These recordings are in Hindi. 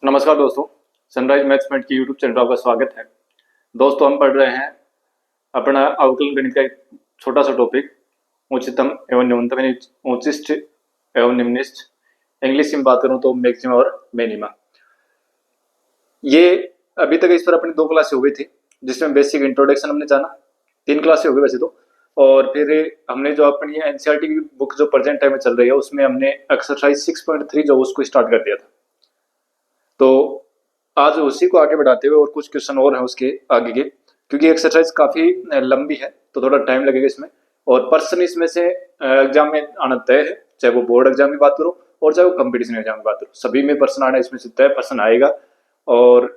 नमस्कार दोस्तों, सनराइज मैथ्समेट की यूट्यूब चैनल पर आपका स्वागत है। दोस्तों, हम पढ़ रहे हैं अपना अवकलन गणित का एक छोटा सा टॉपिक, उच्चतम एवं न्यूनतम यानी उच्चिष्ट एवं निम्निष्ट। इंग्लिश में बात करूं तो मैक्सिमा और मिनिमा। ये अभी तक इस पर अपनी 2 क्लासें हो गई थी, जिसमें बेसिक इंट्रोडक्शन हमने जाना। 3 क्लासें हो गई वैसे तो। और फिर हमने जो अपनी एनसीईआरटी की बुक जो प्रेजेंट टाइम में चल रही है, उसमें हमने एक्सरसाइज 6.3 जो उसको स्टार्ट कर दिया था। तो आज उसी को आगे बढ़ाते हुए और कुछ क्वेश्चन और हैं उसके आगे के, क्योंकि एक्सरसाइज काफी लंबी है तो थोड़ा टाइम लगेगा इसमें। और पर्सन इसमें से एग्जाम में आना तय है, चाहे वो बोर्ड एग्जाम की बात करो और चाहे वो कंपटीशन एग्जाम की बात करो, सभी में पर्सन आना इसमें से तय पर्सन आएगा। और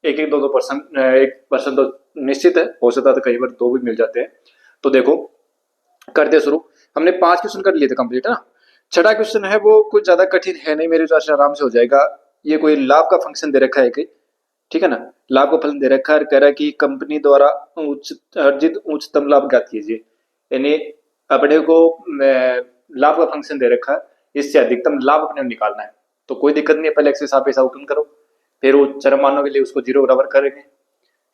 एक एक दो दो पर्सन, एक पर्सन तो निश्चित है, हो सकता है तो कई बार 2 भी मिल जाते हैं। तो देखो, करते शुरू। हमने 5 क्वेश्चन कर लिए थे कंप्लीट, है ना। 6वां क्वेश्चन है वो कुछ ज्यादा कठिन है नहीं, मेरे हिसाब से आराम से हो जाएगा। ये कोई लाभ का फंक्शन दे रखा है कि, ठीक है ना, लाभ का फलन दे रखा है, कह रहा है कि कंपनी द्वारा अर्जित उच्चतम लाभ ज्ञात कीजिए। यानी अपने को लाभ का फंक्शन दे रखा है, इससे अधिकतम लाभ अपने निकालना है। तो कोई दिक्कत नहीं है, पहले एक्स के सापेक्ष अवकलन करो, फिर वो चरम मानों के लिए उसको 0 बराबर करेंगे,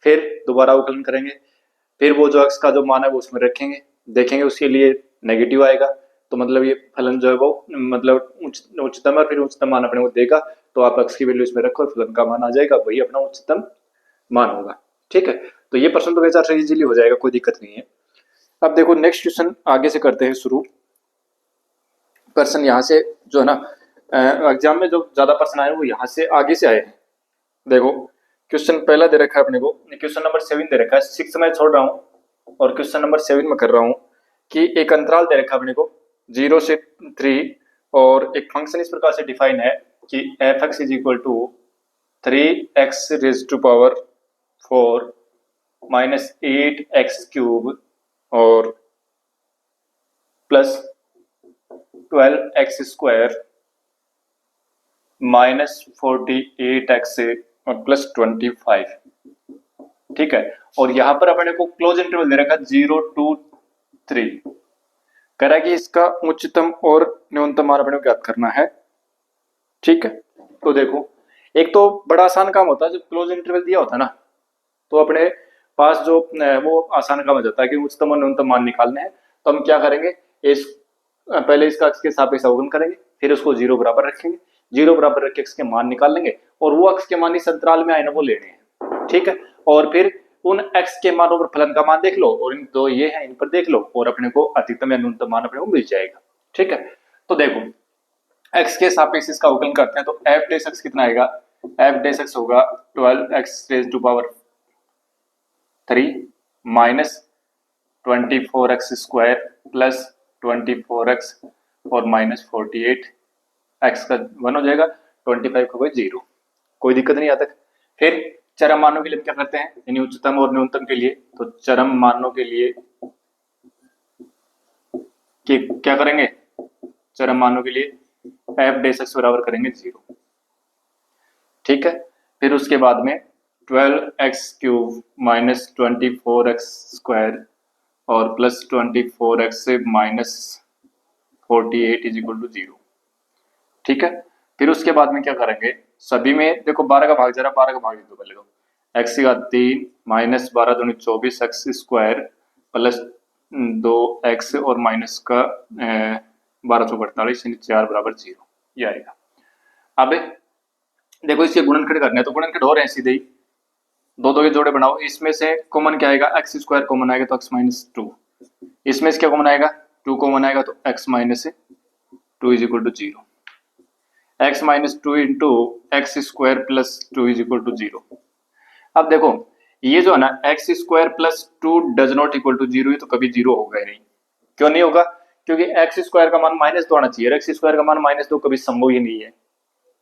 फिर दोबारा अवकलन करेंगे, फिर वो जो एक्स का जो मान है वो उसमें रखेंगे, देखेंगे उसके लिए नेगेटिव आएगा, तो मतलब ये फलन जो है वो मतलब उच्चतम है, फिर उच्चतम मान अपने को देगा, तो आप एक्स की वैल्यू इसमें रखो और फलन का मान आ जाएगा, वही अपना उच्चतम मान होगा। ठीक है, तो ये प्रश्न तो मेरे हिसाब से इजीली हो जाएगा, कोई दिक्कत नहीं है। अब देखो नेक्स्ट क्वेश्चन आगे से करते हैं शुरू। पर्सन यहाँ से जो है ना, एग्जाम में जो ज्यादा पर्सन आए वो यहाँ से आगे से आए हैं। देखो, क्वेश्चन पहला दे रखा है अपने को, क्वेश्चन नंबर 7 दे रखा है, 6 मैं छोड़ रहा हूँ और क्वेश्चन नंबर 7 में कर रहा हूँ कि एक अंतराल दे रखा है अपने को 0 से 3, और एक फंक्शन इस प्रकार से डिफाइन है कि f x is equal to 3x raise to power 4 minus 8x cube और plus 12x square minus 48x और प्लस 25। ठीक है, और यहां पर अपने को क्लोज इंटरवल दे रखा 0 to 3, कह रहा है कि इसका उच्चतम और न्यूनतम मान अपने को ज्ञात करना है। ठीक है, तो देखो, एक तो बड़ा आसान काम होता है जब क्लोज इंटरवल दिया होता है ना, तो अपने पास जो वो आसान काम हो जाता है कि उच्चतम और न्यूनतम मान निकालने हैं। तो हम क्या करेंगे, इस पहले इसका अक्ष के सापेक्ष अवकलन करेंगे, फिर उसको 0 बराबर रखेंगे, 0 बराबर रख के अक्ष के मान निकाल लेंगे, और वो अक्ष के मान इस अंतराल में आए ना वो लेने हैं। ठीक है, और फिर उन x के मानों पर फलन का मान देख लो, और इन दो ये है इन पर देख लो, और अपने को अधिकतम या न्यूनतम मान अपने को मिल जाएगा। ठीक है, तो देखो x के सापेक्ष इसका अवकलन करते हैं, तो f डैश x कितना आएगा, f डैश x होगा 12x raise to power 3 minus 24x square plus 24x और माइनस 48, x का 1 हो जाएगा, 25 का 0, कोई दिक्कत नहीं आता। फिर चरम मानों के लिए क्या करते हैं, यानी उच्चतम और न्यूनतम के लिए, तो चरम मानों के लिए कि क्या करेंगे, चरम मानों के लिए f डैश x बराबर करेंगे 0। ठीक है, फिर उसके बाद में 12x cube minus 24x square और प्लस 24x से माइनस 48 इज इक्वल टू 0। ठीक है, फिर उसके बाद में क्या करेंगे, सभी में देखो 12 का भाग जा रहा है, 12 का भाग दे दो पहले, तो x का 3 माइनस 12 दूनी 24 एक्स स्क्वायर प्लस 2x और माइनस का 1248 यानी 4 बराबर 0, ये आएगा। अब देखो इसके गुणनखंड करने हैं, तो गुणनखंड हो रहे हैं सीधे ही, दो दो के जोड़े बनाओ, इसमें से कॉमन क्या आएगा, एक्स स्क्वायर कॉमन आएगा तो x माइनस 2, इसमें से क्या कॉमन आएगा, 2 कॉमन आएगा तो x minus 2 is equal to 0, x minus 2 into x square plus 2 is equal to 0। अब देखो ये जो है ना x square plus 2 does not equal to 0, ये तो कभी 0 होगा ही नहीं। क्यों नहीं होगा, क्योंकि एक्स स्क्वायर का मान माइनस 2 आना चाहिए, एक्स स्क्वायर का मान माइनस 2 कभी संभव ही नहीं है।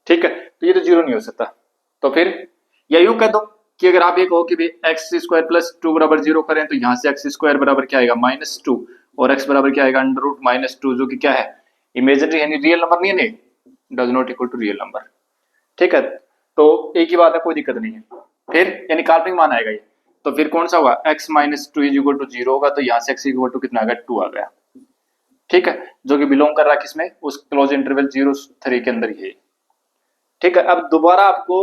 ठीक है, तो ये तो 0 नहीं हो सकता। तो फिर या यूं कह दो कि अगर आप ये कहो कि एक्स स्क्वायर प्लस 2 बराबर 0 करें, तो यहाँ से एक्स स्क्वायर बराबर क्या आएगा, माइनस 2, और एक्स बराबर क्या आएगा, अंडर रूट माइनस 2, जो कि क्या है, इमेजिनरी यानी रियल नंबर नहीं है, नहीं does not equal to real number. ठीक है, तो एक ही बात है, कोई दिक्कत नहीं है। फिर यानी काल्पनिक मान आएगा ये, तो फिर कौन सा होगा, x minus 2 is equal to 0 होगा, तो यहाँ से x इक्वल टू कितना आ गया, 2 आ गया। ठीक है, जो कि बिलोंग कर रहा है किसमें, उस क्लोज इंटरवल 0 3 के अंदर ही है। ठीक है, अब दोबारा आपको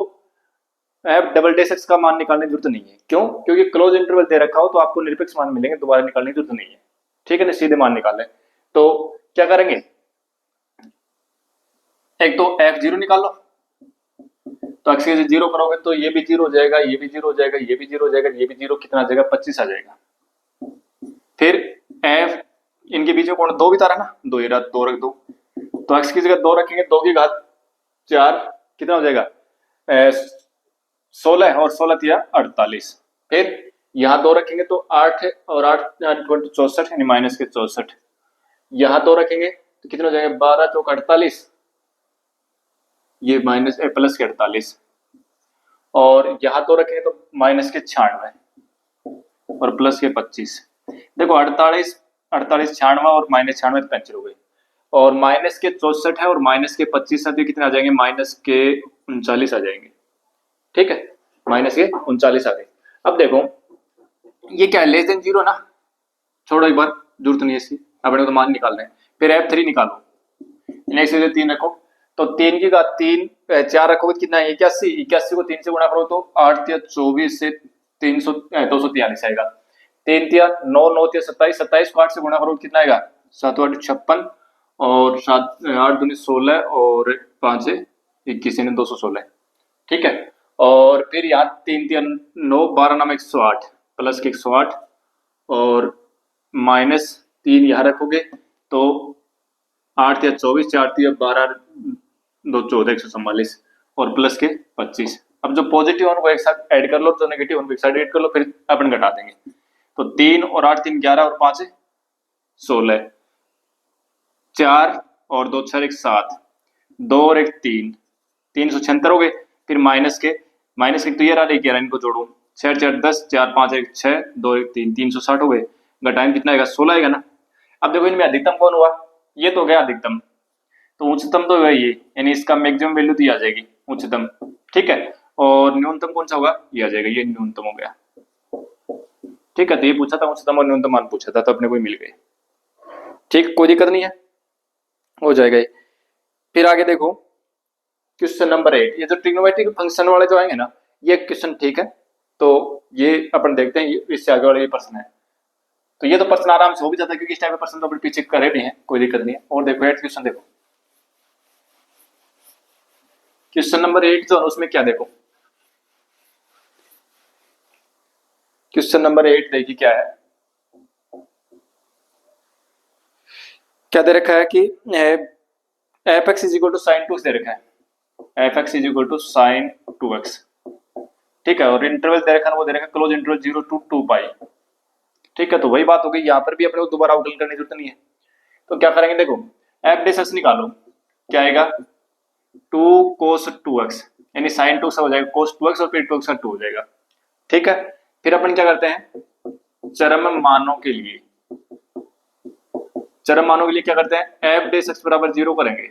एफ डबल डेश एक्स का मान निकालने की जरूरत नहीं है। क्यों? क्योंकि क्लोज इंटरवल दे रखा हो तो आपको निरपेक्ष मान मिलेंगे, दोबारा निकालने की जरूरत नहीं है। ठीक है ना, सीधे मान निकालें। तो क्या करेंगे, एक तो एफ जीरो निकाल लो, तो एक्स के जीरो करोगे तो ये भी जीरो हो जाएगा, ये भी जीरो हो जाएगा, ये भी जीरो हो जाएगा, ये भी जीरो, कितना आ जाएगा 25 आ जाएगा। फिर एफ इनके बीच में कौन दो भी तारा ना, दो ये रहा, दो रख दो, तो एक्स की जगह दो रखेंगे, 2 की घात 4 कितना हो जाएगा 16 और 16 तिया 48। फिर यहाँ 2 रखेंगे तो 8 और 8 64 यानी माइनस के 64। यहाँ 2 रखेंगे तो कितना हो जाएगा 12 चौक 48, ये माइनस प्लस के 48, और यहाँ 2 रखेंगे तो माइनस के 96 और प्लस के 25। देखो 48 48 96 और माइनस 96 कैंसिल हो गई, और माइनस के 64 है और माइनस के 25 है तो कितने आ जाएंगे माइनस के 39 आ जाएंगे। ठीक है, माइनस के 39 आ गए। अब देखो ये क्या है, लेस देन जीरो ना, छोड़ो एक बार, जरूरत नहीं है इसकी, अपने तो मान निकाल रहे हैं। फिर F3 निकालो, नेक्स्ट 3 रखो, तो 3 की घात 3 4 रखोगे कितना है 81, 81 को 3 से गुणा करो तो 8 तिया 24 से 300 243 आएगा। 3 तिया 9, 9 तिया 27, 27 को 8 से गुणा करो कितना आएगा 7 8 56, और 7 8 दूनी 16 और 5 21 यानी 216। ठीक है, और फिर यहाँ 3 तिया 9, 12 नाम 108 प्लस के 108, और माइनस 3 यहाँ रखोगे तो 8 या 24, 4 या 12, 2 14 144 और प्लस के 25। अब जो पॉजिटिव है उनको एक साथ ऐड कर लो, जो नेगेटिव उनको एक साथ ऐड कर लो, फिर अपन घटा देंगे। तो 3 और 8 3 11 और 5 16, 4 और 2 6 1 7, 2 और 1 3, 376 हो गए। फिर माइनस के तो ये रहा, लेके आ रहा, इनको जोड़ो, 6 4 10, 4 5 1 6, 2 1 3, 360 हो गए। घटाएं कितना आएगा 16 आएगा ना। अब देखो इनमें अधिकतम कौन हुआ, ये तो गया अधिकतम, तो उच्चतम तो है ये, यानी इसका मैक्सिमम वैल्यू तो ये आ जाएगी उच्चतम। ठीक है, और न्यूनतम कौन सा होगा, ये आ जाएगा, ये न्यूनतम हो गया। ठीक है, तो ये पूछा था उच्चतम और न्यूनतम मान पूछा था, तो अपने को मिल गए। ठीक, कोई दिक्कत नहीं है, हो जाएगा ये। फिर आगे देखो क्वेश्चन नंबर 8, ये जो ट्रिग्नोमेट्रिक फंक्शन वाले जो आएंगे ना, ये क्वेश्चन ठीक है, तो ये अपन देखते हैं, इससे आगे वाला ये प्रश्न है। तो ये तो प्रश्न आराम से हो भी जाता है, क्योंकि इस टाइप के प्रश्न तो अपन पीछे करे भी हैं, कोई दिक्कत नहीं है। और देखो 8 क्वेश्चन देखो, क्वेश्चन नंबर 8 जो है उसमें क्या देखो, क्वेश्चन नंबर 8 देखिए क्या है, क्या दे रखा है कि f x is equal to sine 2 दे रखा है, f x is equal to sine 2x। ठीक है, और इंटरवल दे रखा है, वो दे रखा है क्लोज इंटरवल 0 to 2 पाई। ठीक है, तो वही बात हो गई, यहाँ पर भी अपने को दोबारा अवकलन करने की जरूरत नहीं है। तो क्या करेंगे, देखो एफ डैश एक्स निकालो, क्या आएगा 2 cos 2x, यानी साइन 2 से हो जाएगा cos 2x और फिर 2x का 2 हो जाएगा। ठीक है, फिर अपन क्या करते हैं, चरम मानों के लिए क्या करते हैं, एफ डैश एक्स बराबर 0 करेंगे,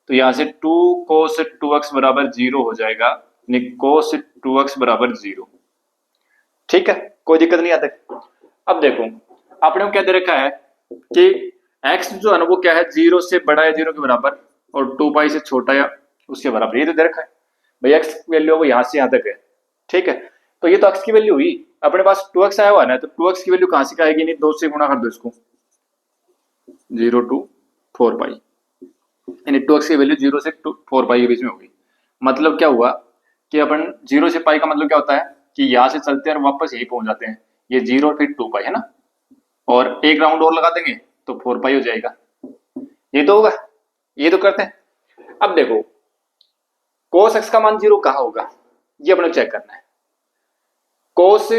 तो यहां से 2 cos 2x बराबर 0 हो जाएगा, यानी cos 2x बराबर 0। ठीक है, कोई दिक्कत नहीं आता। अब देखो आपने को क्या दे रखा है कि x जो है ना वो क्या है, 0 से बड़ा है 0 के बराबर, और 2 पाई से छोटा या उसके बराबर, ये तो दे रखा है भाई। x वैल्यू वो यहां से यहां तक है। ठीक है, तो ये तो x की वैल्यू हुई, अपने पास 2x आया हुआ ना, तो 2x की वैल्यू कहां से आएगी, नहीं 2 से गुणा कर दो इसको, 0 to 4 पाई, यानी 2x की वैल्यू 0 से 4 पाई के बीच में होगी। मतलब क्या हुआ कि अपन 0 से पाई का मतलब क्या होता है कि यहां से चलते हैं और वापस यही पहुंच जाते हैं, ये 0 और फिर 2 पाई है ना, और एक राउंड और लगा देंगे तो 4 पाई हो जाएगा। ये तो होगा, ये तो करते हैं। अब देखो cos x का मान 0 कहाँ होगा, ये अपने चेक करना है। cos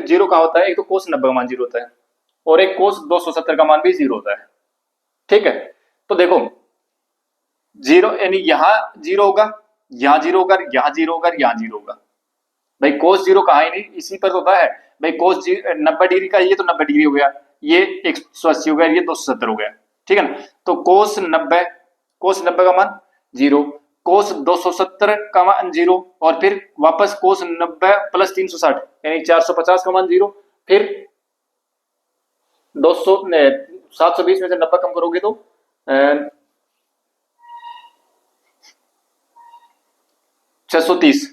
0 कहाँ होता है, एक तो cos 90 का मान 0 होता है, और एक cos 270 का मान भी 0 होता है। ठीक है, तो देखो 0 यानी यहां 0 होगा, यहां 0 होगा, यहां 0 होगा, यहां 0 होगा। भाई cos 0 कहाँ है, नहीं इसी पर होता है भाई। cos 90 डिग्री का, ये तो 90 डिग्री हो गया, ये 180 हो गया, ये 270 हो गया। ठीक है ना, तो cos 90 का मान 0, cos 270 का मान 0, और फिर वापस cos 90 प्लस 360 यानी 450 का मान 0, फिर 200 720 में से 90 कम करोगे तो 630,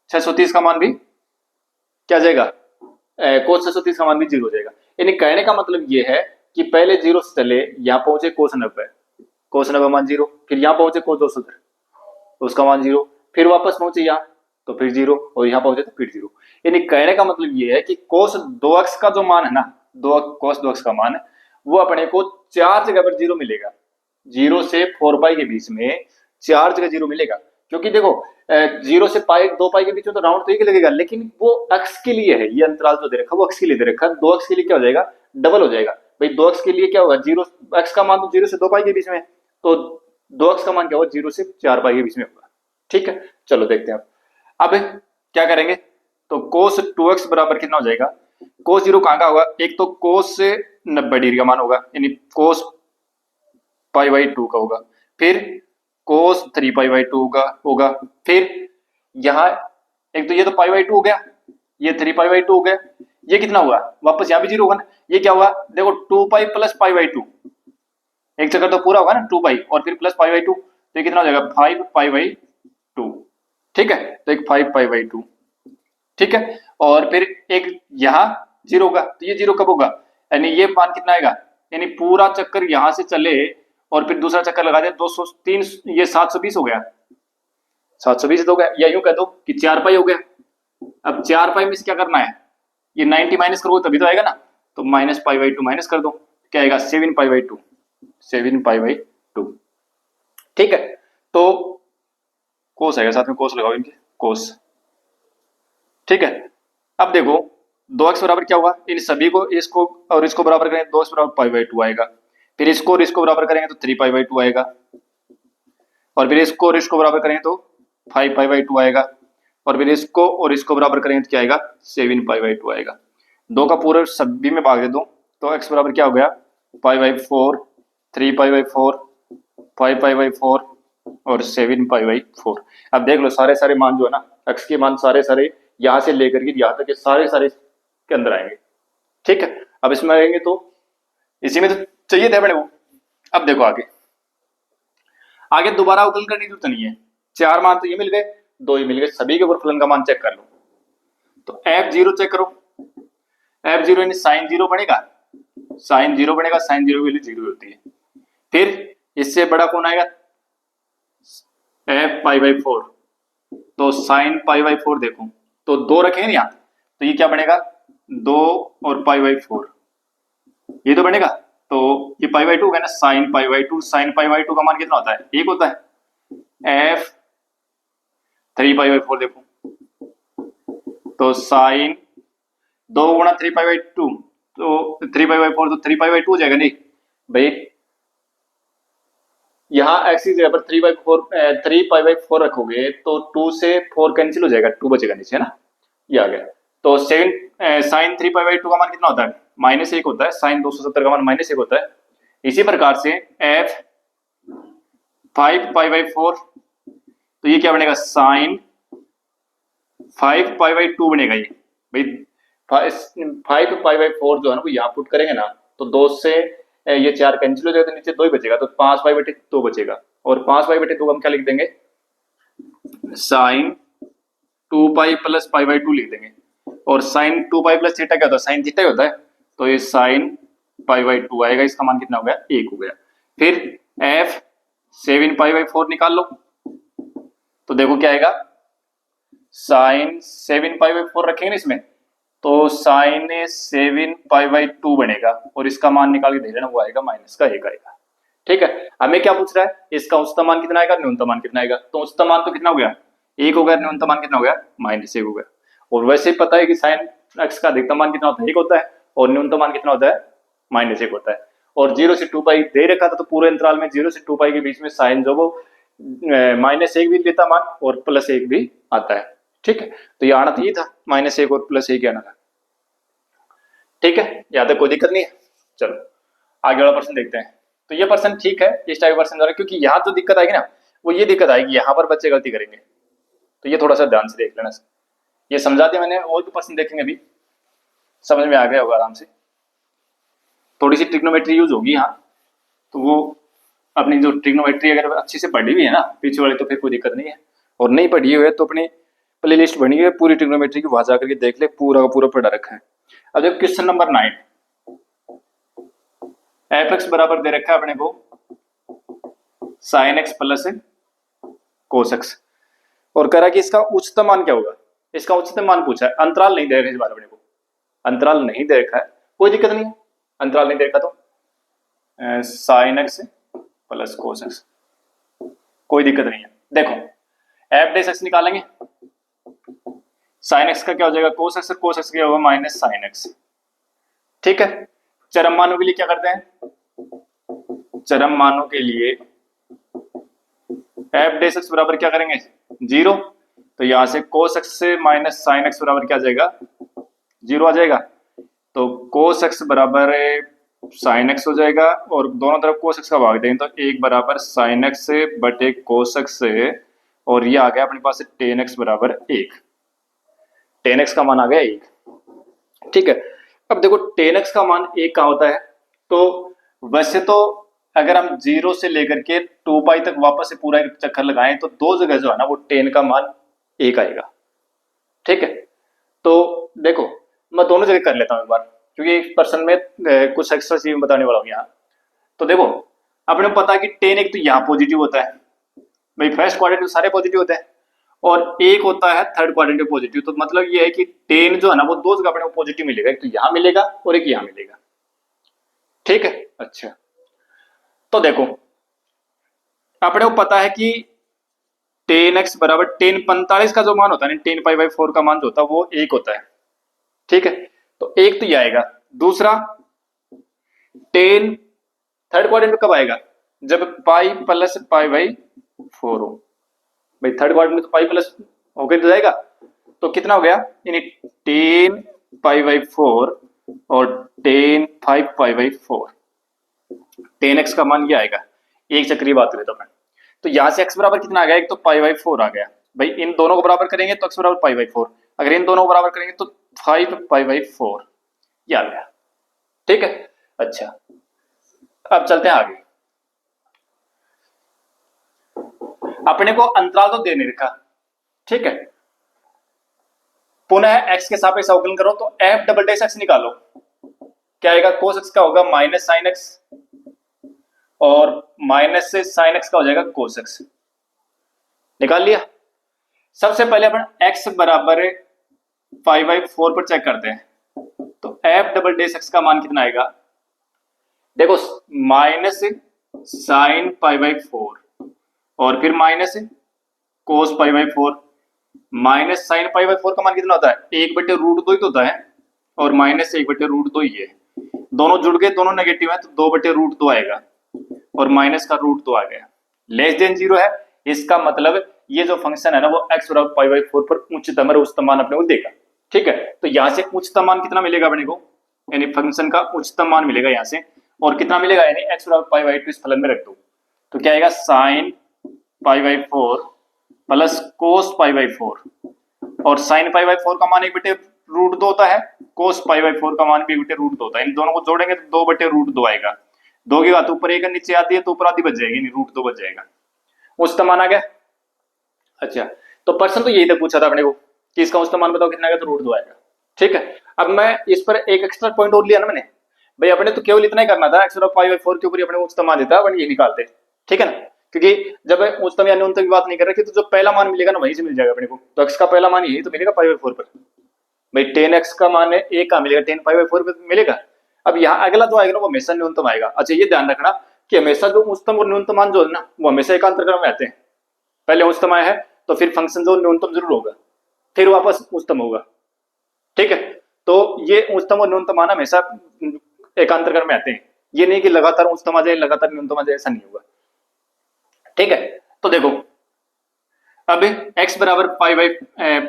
630 का मान भी क्या जाएगा, कोस 630 का मान भी 0 हो जाएगा। यानी कहने का मतलब ये है कि पहले 0 से चले, यहाँ पहुंचे कोस 90, कोस 90 मान 0, फिर यहाँ पहुंचे कोस 270 तो उसका मान 0, फिर वापस पहुंचे यहाँ तो फिर 0, और यहाँ पहुंचे तो फिर 0। यानी कहने का मतलब ये है कि कोस 2x का जो मान है ना, कोस 2x का मान वो अपने को 4 जगह पर 0 मिलेगा। 0 से 4 पाई के बीच में 4 जगह 0 मिलेगा, क्योंकि देखो 0 से पाई 2 पाई के बीच में तो राउंड तो एक लगेगा, लेकिन वो अक्स के लिए है, ये अंतराल जो दे रखा है वो अक्स के लिए दे रखा है। 2x के लिए क्या हो जाएगा, डबल हो जाएगा भाई। 2x के लिए क्या होगा, 0 x का मान तो 0 से 2 पाई के बीच में, तो 2x का मान क्या होगा, 0 से 4 पाई के बीच में होगा। ठीक है, चलो देखते हैं अब क्या करेंगे। तो कोस 2x बराबर कितना हो जाएगा, कोस 0 कहां का होगा, एक तो कोस से 90 डिग्री का मान होगा, यानी कोस पाई बाई 2 का होगा, फिर कोस 3 पाई बाई 2 का होगा, फिर यहां एक तो ये तो पाई बाई 2 हो गया, ये 3 पाई बाई 2 हो गया, ये कितना हुआ, वापस यहां भी 0 होगा ना, ये क्या हुआ देखो 2 पाई प्लस पाई बाई 2, एक चक्कर तो पूरा होगा ना 2 पाई और फिर प्लस पाई बाई 2, तो ये कितना हो जाएगा 5 पाई बाई 2। ठीक है, तो एक 5 पाई बाई 2। ठीक है, और फिर एक यहां 0 होगा, तो ये 0 कब होगा, यानी ये मान कितना आएगा, यानी पूरा चक्कर यहां से चले और फिर दूसरा चक्कर लगा दे 203, ये 720 हो गया, 720 हो गया, या यूं कह दो कि 4 पाई हो गया। अब 4 पाई में से क्या करना है, ये 90 माइनस करोगे तभी तो आएगा ना, तो माइनस पाई बाई 2 माइनस कर दो, क्या आएगा 7 पाई बाई 2, 7 पाई बाई 2। ठीक है, तो कोस आएगा, साथ में कोस लगाओ इनके, कोस। ठीक है, अब देखो 2x बराबर क्या हुआ, इन सभी को इसको और इसको बराबर करेंगे, 2x बराबर पाई बाई 2 आएगा, फिर इसको और इसको बराबर करेंगे तो 3 पाई बाई 2 आएगा, और फिर इसको और इसको बराबर करेंगे तो 5 पाई बाई 2 आएगा, और फिर इसको और इसको बराबर करेंगे तो क्या आएगा 7 पाई बाई 2 आएगा। 2 का पूरा सभी में भाग दे दो तो x बराबर क्या हो गया, pi by 4, 3 pi by 4, 5 pi by 4 और 7 पाई बाई 4। अब देख लो सारे सारे मान जो है ना, x के मान सारे सारे यहां से लेकर के यहां तक के सारे सारे के अंदर आएंगे। ठीक है, अब इसमें आएंगे तो इसी में तो चाहिए थे अपने को। अब देखो आगे आगे दोबारा अवकलन करने की जरूरत नहीं है, 4 मान तो ये मिल गए, 2 ही मिल गए, सभी के ऊपर फलन का मान चेक कर लो। तो f0 चेक करो, f0 यानी साइन 0 बनेगा, साइन 0 बनेगा, साइन 0 की वैल्यू 0 होती है। फिर इससे बड़ा कौन आएगा, f पाई बाई 4, तो साइन पाई बाई 4 देखो तो 2 रखेंगे ना यहाँ, तो ये क्या बनेगा 2 और पाई बाई 4, ये तो बनेगा, तो ये पाई बाई 2 होगा ना, sine pi by 2, sine pi by 2 का मान कितना होता है, 1 होता है। f 3 पाई बाई 4 देखो, तो साइन 2 गुणा 3 पाई बाई 2, तो 3 पाई बाई 4 तो 3 पाई बाई 2 हो जाएगा, नहीं भाई यहाँ x की जगह पर 3 बाई 4, 3 पाई बाई 4 रखोगे तो 2 से 4 कैंसिल हो जाएगा, 2 बचेगा नीचे है ना, ये आ गया। तो साइन 3 पाई बाई 2 का मान कितना होता है, -1 होता है, साइन 270 का मान -1 होता है। इसी प्रकार से f 5 पाई बाई 4, तो ये क्या बनेगा साइन 5 पाई बाई 2 बनेगा, ये भाई 5 पाई बाई 4 जो है ना वो यहाँ पुट करेंगे ना, तो 2 से ये 4 कैंसिल हो जाएगा, तो नीचे 2 ही बचेगा, तो 5 पाई बटे 2 बचेगा, और 5 पाई बटे 2 हम क्या लिख देंगे, sine 2 pi plus pi by 2 लिख देंगे, और साइन 2 पाई प्लस थीटा क्या होता है, साइन थीटा ही होता है, तो ये साइन पाई बाई 2 आएगा, इसका मान कितना हो गया 1 हो गया। फिर f 7 पाई बाई 4 निकाल लो, तो देखो क्या आएगा, साइन 7 पाई बाई 4 रखेंगे ना इसमें, तो साइन 7 पाई बाई 2 बनेगा, और इसका मान निकाल के दे देना, वो आएगा -1 आएगा। ठीक है, हमें क्या पूछ रहा है, इसका उच्चतम मान कितना आएगा, न्यूनतम मान कितना आएगा, तो उच्चतम मान तो कितना हो गया 1 हो गया, न्यूनतम मान कितना हो गया -1 हो गया। और वैसे ही पता है कि साइन x का अधिकतम मान कितना होता है 1 होता है, और न्यूनतम मान कितना होता है -1 होता है, और 0 से 2 पाई दे रखा था, तो पूरे अंतराल में 0 से 2 पाई के बीच में साइन जो वो -1 भी लेता मान और +1 भी आता है। ठीक है, तो ये आना तो ये था -1 और +1 आना था। ठीक है, यहाँ तक कोई दिक्कत नहीं है। चलो आगे वाला प्रश्न देखते हैं। तो ये प्रश्न ठीक है, इस टाइप का प्रश्न द्वारा, क्योंकि यहाँ जो दिक्कत आएगी ना वो ये दिक्कत आएगी, यहाँ पर बच्चे गलती करेंगे, तो ये थोड़ा सा ध्यान से देख लेना। ये समझा दिया मैंने, और भी प्रश्न देखेंगे अभी, समझ में आ गया होगा आराम से। थोड़ी सी ट्रिग्नोमेट्री यूज होगी यहाँ, तो वो अपनी जो ट्रिग्नोमेट्री अगर अच्छी से पढ़ी हुई है ना पीछे वाली, तो फिर कोई दिक्कत नहीं है, और नहीं पढ़ी हुई है तो अपनी प्ले लिस्ट बनी हुई है पूरी ट्रिग्नोमेट्री की, वहां जाकर के देख ले, पूरा का पूरा पढ़ा रखा है। अब देखो क्वेश्चन नंबर 9, एफ एक्स बराबर दे रखा है अपने को sign x plus cos x, और करा कि इसका उच्चतम मान क्या होगा। इसका उच्चतम मान पूछा है, अंतराल नहीं दे रखा इस बार अपने को, अंतराल नहीं दे रखा है, कोई दिक्कत नहीं है, अंतराल नहीं दे रखा तो sign x plus cos x, कोई दिक्कत नहीं है। देखो एफ डेस एक्स निकालेंगे, साइन एक्स का क्या हो जाएगा कोस एक्स, कोस एक्स क्या होगा माइनस साइन एक्स। ठीक है, चरम मानों के लिए क्या करते हैं, चरम मानों के लिए एफ डेस एक्स बराबर क्या करेंगे 0, तो यहां से कोस एक्स से माइनस साइन एक्स बराबर क्या आ जाएगा 0 आ जाएगा, तो कोस एक्स बराबर साइन एक्स हो जाएगा, और दोनों तरफ कोस एक्स का भाग देंगे तो 1 बराबर साइन एक्स से बटे कोस एक्स से, और ये आ गया अपने पास टेन एक्स बराबर 1, टेन एक्स का मान आ गया 1। ठीक है, अब देखो टेन एक्स का मान 1 कहाँ होता है, तो वैसे तो अगर हम 0 से लेकर के 2 पाई तक वापस से पूरा एक चक्कर लगाएं तो दो जगह जो है ना वो टेन का मान 1 आएगा। ठीक है, तो देखो मैं दोनों जगह कर लेता हूं एक बार, क्योंकि एक पर्सन में कुछ एक्स्ट्रा चीज बताने वाला हूं यहाँ। तो देखो अपने को पता है कि टेन एक तो यहाँ पॉजिटिव होता है, भाई फर्स्ट क्वाड्रेंट में सारे पॉजिटिव होते हैं, और एक होता है थर्ड क्वाड्रेंट में पॉजिटिव, तो मतलब ये है कि टेन जो है ना वो दो जगह अपने को पॉजिटिव मिलेगा, एक तो यहाँ मिलेगा और एक यहाँ मिलेगा। ठीक है, अच्छा तो देखो अपने को पता है कि टेन एक्स बराबर टेन 45 का जो मान होता है ना, टेन पाई बाई 4 का मान जो होता है वो 1 होता है। ठीक है, तो एक तो ये आएगा, दूसरा टेन थर्ड क्वाड्रेंट में कब आएगा, जब पाई प्लस पाई बाई 4 हो, भाई थर्ड क्वाड्रेंट में तो पाई प्लस होकर तो जाएगा, तो कितना हो गया यानी टेन पाई बाई 4 और ten 5 pi by 4, ten x का मान ये आएगा, एक चक्रीय बात करें तो मैं, तो यहां से एक्स बराबर कितना आ गया, एक तो पाई बाई 4 आ गया, भाई इन दोनों को बराबर करेंगे तो एक्स बराबर पाई बाई 4, अगर इन दोनों को बराबर करेंगे तो 5 पाई बाई 4 ये आ गया। ठीक है, अच्छा अब चलते हैं आगे, अपने को अंतराल तो दे नहीं रखा। ठीक है, पुनः एक्स के सापेक्ष अवकलन करो तो एफ डबल डैश एक्स निकालो, क्या आएगा कोस एक्स का होगा माइनस साइन एक्स, और माइनस से साइन एक्स का हो जाएगा कोस एक्स, निकाल लिया। सबसे पहले अपन एक्स बराबर 5/4 पर चेक करते हैं, तो एफ डबल डैश एक्स का मान कितना आएगा, देखो माइनस साइन पाई बाई 4 और फिर minus cos pi by 4, minus sine pi by 4 का मान कितना होता है 1/√2 ही तो होता है, और माइनस 1/√2 ही है, दोनों जुड़ गए दोनों नेगेटिव है तो 2/√2 आएगा, और माइनस का √2 आ गया, लेस देन 0 है, इसका मतलब ये जो फंक्शन है ना वो x बराबर पाई बाई 4 पर उच्चतम उच्चतम मान अपने को देगा। ठीक है, तो यहां से उच्चतम मान कितना मिलेगा अपने को, यानी फंक्शन का उच्चतम मान मिलेगा यहां से, और कितना मिलेगा यानी x बराबर पाई बाई 2 इस फलन में रख दो, तो क्या आएगा sine pi by 4 plus cos pi by 4, और साइन पाई बाई 4 का मान 1/√2 होता है, कोस पाई बाई 4 का मान भी 1/√2 होता है, इन दोनों को जोड़ेंगे तो 2/√2 आएगा, दो की बात ऊपर एक नीचे आती है तो ऊपर आधी बच जाएगी, √2 बच जाएगा, उच्चतम मान आ गया। अच्छा तो प्रश्न तो यही तक पूछा था अपने को कि इसका उच्चतम मान बताओ कितना आएगा, तो √2 आएगा। ठीक है, अब मैं इस पर एक एक्स्ट्रा पॉइंट और लिया ना मैंने, भाई अपने तो केवल इतना ही करना था, x बराबर पाई बाई 4 के ऊपर ही अपने उच्चतम मान देता अपन ये निकालते। ठीक है ना, क्योंकि जब उच्चतम या न्यूनतम की बात नहीं कर रहे तो जो पहला मान मिलेगा ना वहीं से मिल जाएगा अपने को, तो x का पहला मान यही तो मिलेगा पाई बाई 4 पर, भाई टेन एक्स का मान है एक कहाँ मिलेगा, टेन पाई बाई 4 पर मिलेगा। अब यहाँ अगला जो आएगा ना वो हमेशा न्यूनतम आएगा। अच्छा ये ध्यान रखना कि हमेशा जो उच्चतम और न्यूनतम मान जो है ना वो हमेशा एकांतर क्रम में आते हैं, पहले उच्चतम आया है तो फिर फंक्शन जो न्यूनतम जरूर होगा फिर वापस उच्चतम होगा। ठीक है, तो ये उच्चतम और न्यूनतम मान हमेशा एकांतर क्रम में आते हैं, ये नहीं कि लगातार उच्चतम आ जाए लगातार न्यूनतम आ जाए, ऐसा नहीं होगा। ठीक है, तो देखो अब x बराबर 5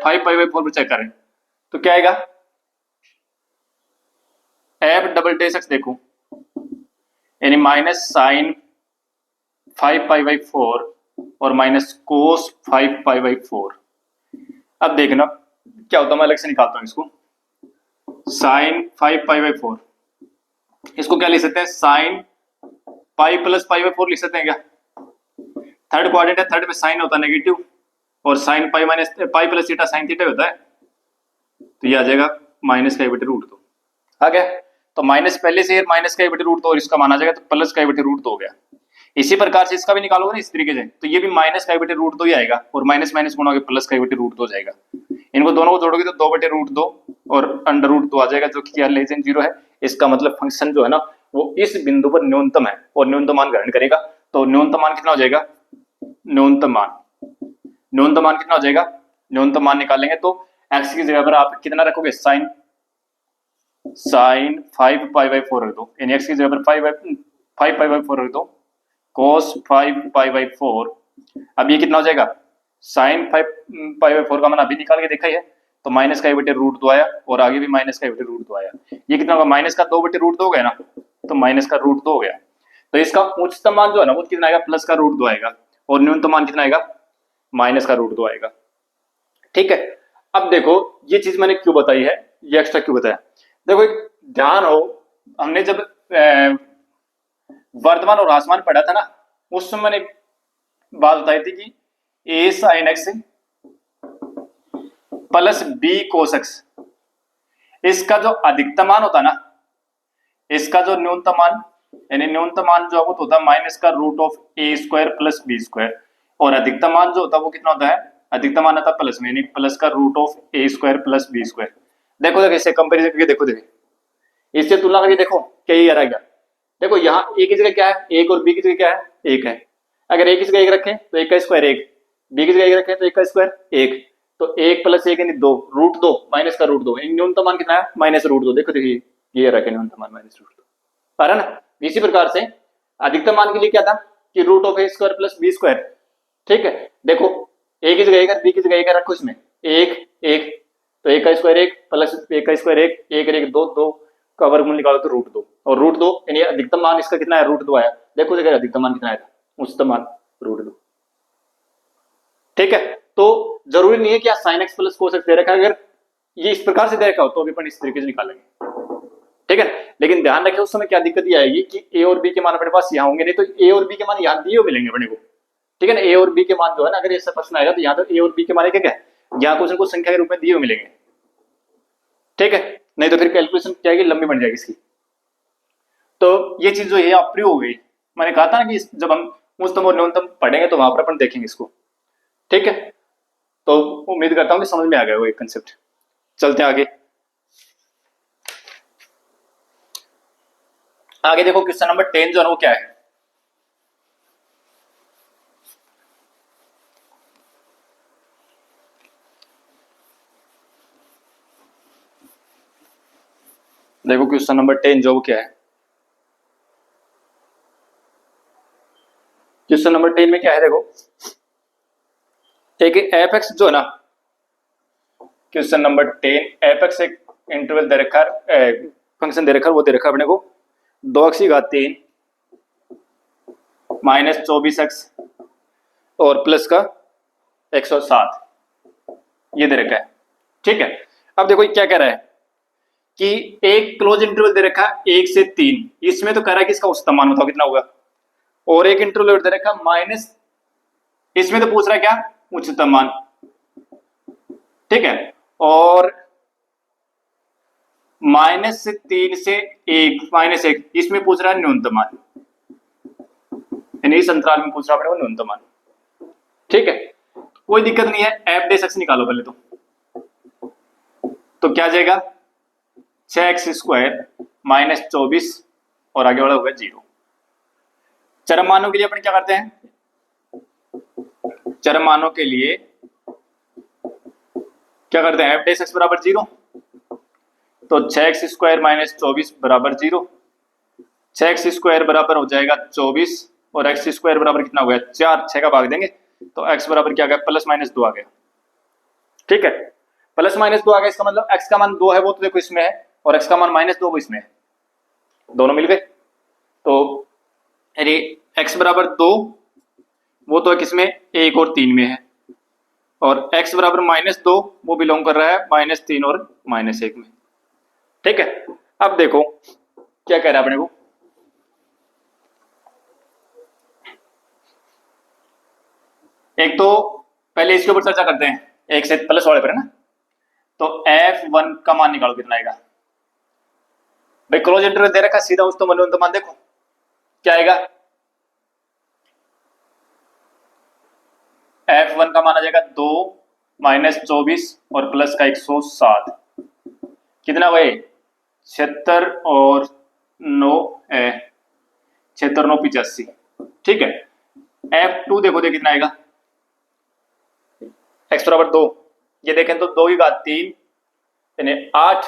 पाई बाई 4 पर चेक करें तो क्या आएगा, एफ डबल डैश एक्स देखो यानी माइनस साइन 5 पाई बाई 4 और माइनस कोस 5 पाई बाई 4। अब देखना क्या होता है, मैं अलग से निकालता हूं इसको, साइन 5 पाई बाई 4 इसको क्या लिख सकते हैं, sine pi plus pi by 4 लिख सकते हैं क्या, थर्ड क्वाड्रेंट है, थर्ड में साइन होता है नेगेटिव, और sign pi minus pi plus theta sine theta होता है, तो ये आ जाएगा माइनस का बटे रूट 2 आ गया। तो माइनस पहले से माइनस का बटे रूट 2 और इसका माना जाएगा तो प्लस का बटे रूट 2 हो गया। इसी प्रकार से इसका भी निकालोगे ना इस तरीके से, तो ये भी माइनस का बटे रूट 2 ही आएगा और माइनस माइनस गुणा होकर प्लस का बटे रूट 2 जाएगा। इनको दोनों को जोड़ोगे तो 2 बटे रूट 2 और अंडर रूट 2 आ जाएगा, जो कि क्या लेस देन 0 है। इसका मतलब फंक्शन जो है ना वो इस बिंदु पर न्यूनतम है और न्यूनतम मान ग्रहण करेगा। तो न्यूनतम मान कितना हो जाएगा, न्यूनतम मान कितना हो जाएगा, न्यूनतम मान निकालेंगे तो एक्स की जगह पर आप कितना रखोगे, साइन 5 पाई बाई 4 रख दो, यानी एक्स की जगह पर 5 पाई बाई 4 रख दो, cos 5 पाई बाई 4। अब ये कितना हो जाएगा, साइन 5 पाई बाई 4 का मान अभी निकाल के देखा ही है, तो माइनस का बटे रूट 2 आया और आगे भी माइनस का बटे रूट 2 आया। ये कितना होगा, माइनस का 2 बटे रूट 2 हो गया ना, तो माइनस का रूट 2 हो गया। तो इसका उच्चतम मान जो है ना वो कितना आएगा, प्लस का रूट 2 आएगा और न्यूनतम मान कितना आएगा, माइनस का रूट 2 आएगा। ठीक है, अब देखो ये चीज मैंने क्यों बताई है, ये एक्स्ट्रा क्यों बताया। देखो एक ध्यान हो, हमने जब वर्तमान और आसमान पढ़ा था ना, उस समय मैंने बात बताई थी कि a sine x plus b cos x, इसका जो अधिकतम मान होता है ना, इसका जो न्यूनतम मान, यानी न्यूनतम मान जो वो तो होता है माइनस का root of a square plus b square, और अधिकतम मान जो होता है वो कितना होता है, अधिकतम मान आता है प्लस में, यानी प्लस का root of a square plus b square. देखो देखो इससे कंपेरिजन करके देखो, इससे तुलना करके देखो क्या ये आ रहा है। देखो यहाँ ए की जगह क्या है, एक, और बी की जगह क्या है, एक है। अगर ए की जगह एक रखें तो एक का स्क्वायर एक, बी की जगह एक रखें तो एक का स्क्वायर एक, तो एक प्लस एक यानी 2, रूट 2 माइनस का रूट 2, न्यूनतम मान कितना है, माइनस रूट 2। देखो देखिए ये रखे न्यूनतम मान माइनस रूट 2, आ रहा ना। इसी प्रकार से अधिकतम मान के लिए क्या था कि root of a square plus b square. ठीक है, देखो ए की जगह एक, बी की जगह एक रखो, इसमें एक एक, तो एक का स्क्वायर एक प्लस एक का स्क्वायर एक, एक एक दो, दो का वर्गमूल निकालो तो रूट 2, और रूट 2 यानी अधिकतम मान इसका कितना है, रूट 2 आया। देखो देखो अधिकतम मान कितना आया, उच्चतम मान रूट 2। ठीक है, तो जरूरी नहीं है कि sine x plus cos x दे रखा है, अगर ये इस प्रकार से दे रखा हो तो अभी अपन इस तरीके से निकालेंगे। ठीक है, लेकिन ध्यान रखें उस समय क्या दिक्कत ये आएगी कि ए और बी के मान अपने पास यहाँ होंगे, नहीं तो ए और बी के मान यहाँ दिए मिलेंगे अपने को। ठीक है ना, ए और बी के मान जो है ना, अगर ऐसा प्रश्न आएगा तो यहाँ तो ए और बी के मान क्या क्या यहाँ क्वेश्चन को संख्या के रूप में दिए मिलेंगे। ठीक है, नहीं तो फिर कैलकुलेशन क्या है, लंबी बन जाएगी इसकी। तो ये चीज जो है अप्रिय हो गई। मैंने कहा था ना कि जब हम उच्चतम और न्यूनतम पढ़ेंगे तो वहां पर अपन देखेंगे इसको। ठीक है, तो उम्मीद करता हूँ कि समझ में आ गया वो एक कंसेप्ट। चलते हैं आगे। आगे देखो क्वेश्चन नंबर 10 जो है वो क्या है। देखो क्वेश्चन नंबर 10 जो वो क्या है। क्वेश्चन नंबर 10 में क्या है, देखो एक एफ एक्स जो है ना, क्वेश्चन नंबर 10 एफ एक्स एक इंटरवल दे रखा है, फंक्शन दे रखा है, वो दे रखा है अपने को 2x-3 माइनस 24x और प्लस का 107 ये दे रखा है। ठीक है, अब देखो क्या कह रहा है कि एक क्लोज इंटरवल दे रखा है 1 से 3, इसमें तो कह रहा है कि इसका उच्चतम मान बताओ कितना होगा, और एक इंटरवल दे रखा माइनस, इसमें तो पूछ रहा है क्या, उच्चतम मान। ठीक है, और माइनस से 3 से 1 माइनस 1, इसमें पूछ रहा है न्यूनतम मान, यानी इस अंतराल में पूछ रहा है न्यूनतम मान। ठीक है, कोई दिक्कत नहीं है, एफ डे एक्स निकालो पहले तो क्या जाएगा 6x² माइनस 24 और आगे वाला होगा 0। चरम मानों के लिए अपन क्या करते हैं, चरम मानों के लिए क्या करते हैं, एफ डे एक्स बराबर 0, तो 6x² माइनस 24 बराबर 0, 6x² बराबर हो जाएगा 24 और x² बराबर कितना हो गया 4, 6 का भाग देंगे तो x बराबर क्या आ गया, प्लस माइनस 2 आ गया। ठीक है, प्लस माइनस 2 आ गया, इसका मतलब x का मान 2 है वो तो देखो इसमें है, और x का मान माइनस 2 वो इसमें है, दोनों मिल गए। तो यानी x बराबर 2 वो तो किसमें 1 और 3 में है, और x बराबर माइनस 2 वो बिलोंग कर रहा है -3 और -1 में। ठीक है, अब देखो क्या कह रहा है अपने को, एक तो पहले इसके ऊपर चर्चा करते हैं, एक से प्लस वाले पर है ना। तो F1 का मान निकालो कितना आएगा भाई, क्लोज इंटरवल दे रखा, सीधा उस तो मान देखो क्या आएगा। F1 का मान आ जाएगा 2 माइनस 24 और प्लस का 107, कितना भाई 76 और 9 76 9 85, ठीक है। F2 देखो दे कितना आएगा, x बराबर 2, ये देखें तो 2 की घात 3 यानी 8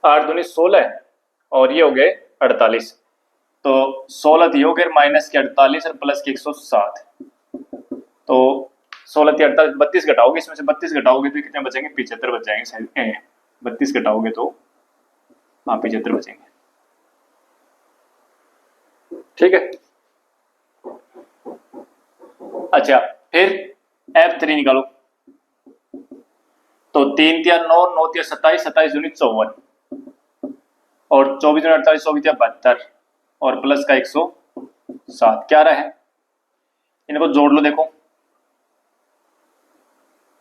8 दूनी 16 और ये हो गए 48, तो 16 हो गए माइनस के 48 और प्लस के 107, तो 16 38 32 घटाओगे, इसमें से 32 घटाओगे तो कितने बचेंगे 75 बच जाएंगे शायद, 32 घटाओगे तो हाँ 75 बचेंगे, ठीक है। अच्छा फिर F3 निकालो, तो 3 तिया 9 9 तिया 27 27 दूनी 54 और 24 दूनी 48 24 तिया 72 और प्लस का 107 क्या रहा है, इनको जोड़ लो देखो,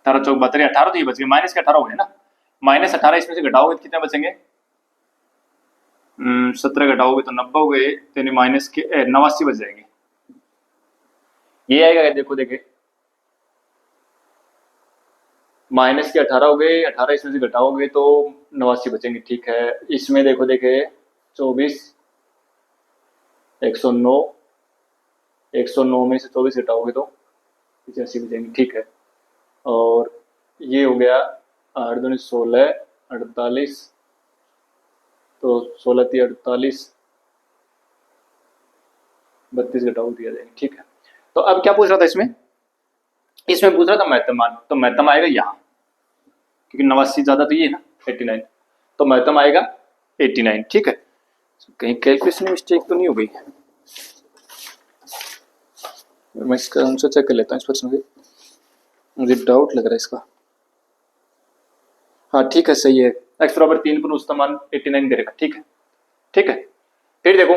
18 चौक 72 18 तो ये बच गए, माइनस के 18 हो गए ना, माइनस 18 इसमें से घटाओगे तो कितने बचेंगे 17 घटाओगे तो 90 हो गए, तो माइनस के 89 बच जाएंगे, ये आएगा देखो देखे माइनस के 18 हो गए, 18 इसमें से घटाओगे तो 89 बचेंगे, ठीक है। इसमें देखो देखे 24 109 109 में से 24 घटाओगे तो 85 बचेंगे, ठीक है। और ये हो गया 8 दूनी 16 48, तो 16 थी 48 32 घटाओ दिया जाएगा, ठीक है। तो अब क्या पूछ रहा था इसमें पूछ रहा था महत्तम मान, तो महत्तम आएगा यहाँ, क्योंकि 89 ज्यादा तो ये है ना 89, तो महत्तम आएगा 89, ठीक है। कहीं कैलकुलेशन में मिस्टेक तो नहीं हो गई, मैं इसका आंसर चेक कर लेता हूँ इस प्रश्न के, मुझे डाउट लग रहा है इसका। हाँ ठीक है सही है, x बराबर 3 पर उसका मान 89 दे रखा, ठीक है ठीक है। फिर देखो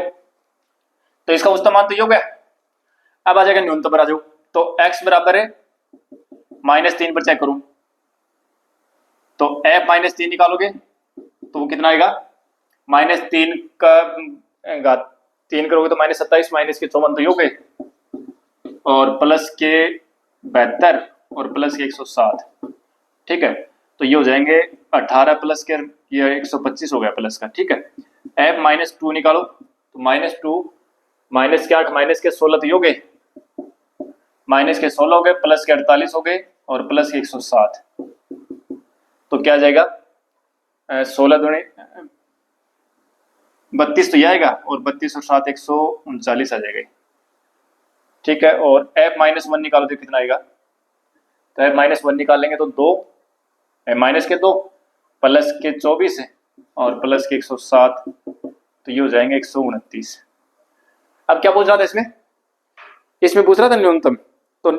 तो इसका उसका मान तो ये हो गया, अब आ जाएगा न्यूनतम पर आ जाओ, तो x बराबर है -3 पर चेक करूं, तो f -3 निकालोगे तो वो कितना आएगा -3 का घात 3 करोगे तो -27 माइनस के 54 तो ये हो गए, और प्लस के 72 और प्लस के 107, ठीक है। तो ये हो जाएंगे 18 प्लस के ये 125 हो गया प्लस का, ठीक है। f -2 निकालो, तो -2 माइनस के 8 माइनस के 16 तो ये हो गए, माइनस के 16 हो गए प्लस के 48 हो गए और प्लस के 107, तो क्या आ जाएगा 16 दूनी 32 तो ये आएगा और 32 और 7 139 आ जाएगा, ठीक है। और f -1 निकालो तो कितना आएगा, तो f -1 निकालेंगे तो 2 माइनस के 2 प्लस के 24 है और प्लस के 107, तो ये हो जाएंगे 129। अब क्या पूछ रहा था इसमें पूछ रहा था न्यूनतम, तो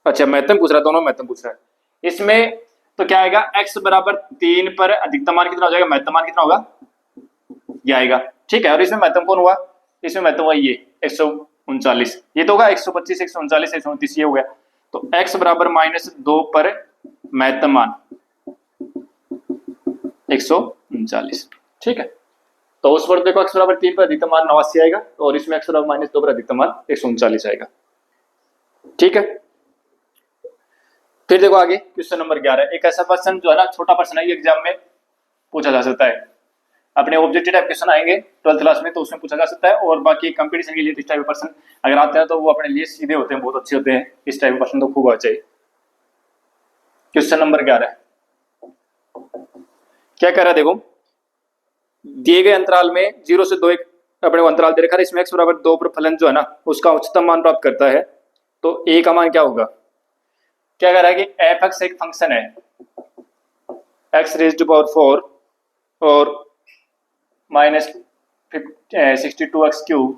अच्छा महत्तम पूछ रहा है, दोनों महत्तम पूछ रहा है। इसमें तो क्या आएगा x बराबर 3 पर अधिकतम मान कितना हो जाएगा, महत्तम मान कितना होगा ये आएगा, ठीक है। और इसमें महत्तम कौन हुआ, इसमें महत्तम हुआ ये 139, ये तो होगा 125 139 129 ये हो गया, तो x बराबर -2 पर महत्तम मान 139, ठीक है। तो उस पर देखो x बराबर 3 पर अधिकतम मान 89 आएगा और इसमें x बराबर -2 पर अधिकतम मान 139 आएगा, ठीक है। फिर देखो आगे क्वेश्चन नंबर 11, एक ऐसा क्वेश्चन जो है ना छोटा प्रश्न है, ये एग्जाम में पूछा जा सकता है, अपने ऑब्जेक्टिव टाइप क्वेश्चन आएंगे 12th क्लास में तो उसमें पूछा जा सकता है, और बाकी कंपटीशन के लिए इस टाइप के प्रश्न अगर आते हैं तो वो अपने लिए सीधे होते हैं, बहुत अच्छे होते हैं, इस टाइप के प्रश्न तो खूब आना चाहिए। क्वेश्चन नंबर 11 क्या कह रहा है, देखो दिए गए अंतराल में 0 से 2 एक अपने को अंतराल दे रखा है, इसमें x बराबर 2 पर फलन जो है ना उसका उच्चतम मान प्राप्त करता है, तो a का मान क्या होगा, क्या कह रहा है कि f(x) एक फंक्शन है x⁴ और -62x³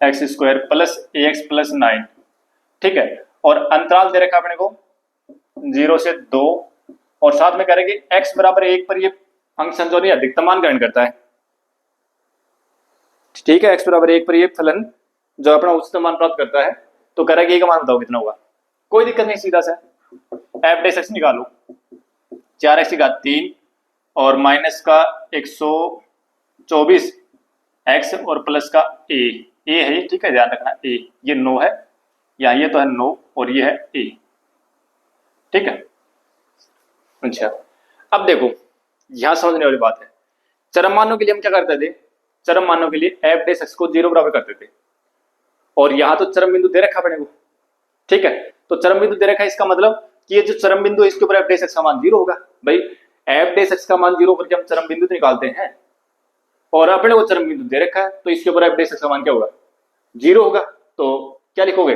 x² plus ax plus 9, ठीक है। और अंतराल दे रखा अपने को 0 से 2 और साथ में कह रहे कि x बराबर 1 पर ये फंक्शन जो नहीं अधिकतम मान ग्रहण करता है, ठीक है, x बराबर 1 पर ये फलन जो अपना उच्चतम मान प्राप्त करता है, तो कह रहा है कि का मान बताओ कितना होगा। कोई दिक्कत नहीं, सीधा सा एफ डैश एक्स निकालो, 4x की घात 3 और माइनस का 124 x और प्लस का a है ये, ठीक है, ध्यान रखना a, ये 9 है, यहाँ ये तो है 9 और ये है a, ठीक है। अच्छा, अब देखो यहां समझने वाली बात है, चरम मानों के लिए हम क्या करते थे, चरम मानों के लिए एफ डैश एक्स को 0 बराबर करते थे, और यहां तो चरम बिंदु दे रखा अपने को, ठीक है, तो चरम बिंदु दे रखा है, इसका मतलब कि ये जो चरम बिंदु है इसके ऊपर एफ डैश एक्स का मान 0 होगा। भाई एफ डैश एक्स का मान 0 पर हम चरम बिंदु निकालते हैं, और अपने को चरम बिंदु दे रखा है, तो इसके ऊपर एफ डैश एक्स का मान क्या होगा, 0 होगा। तो क्या लिखोगे,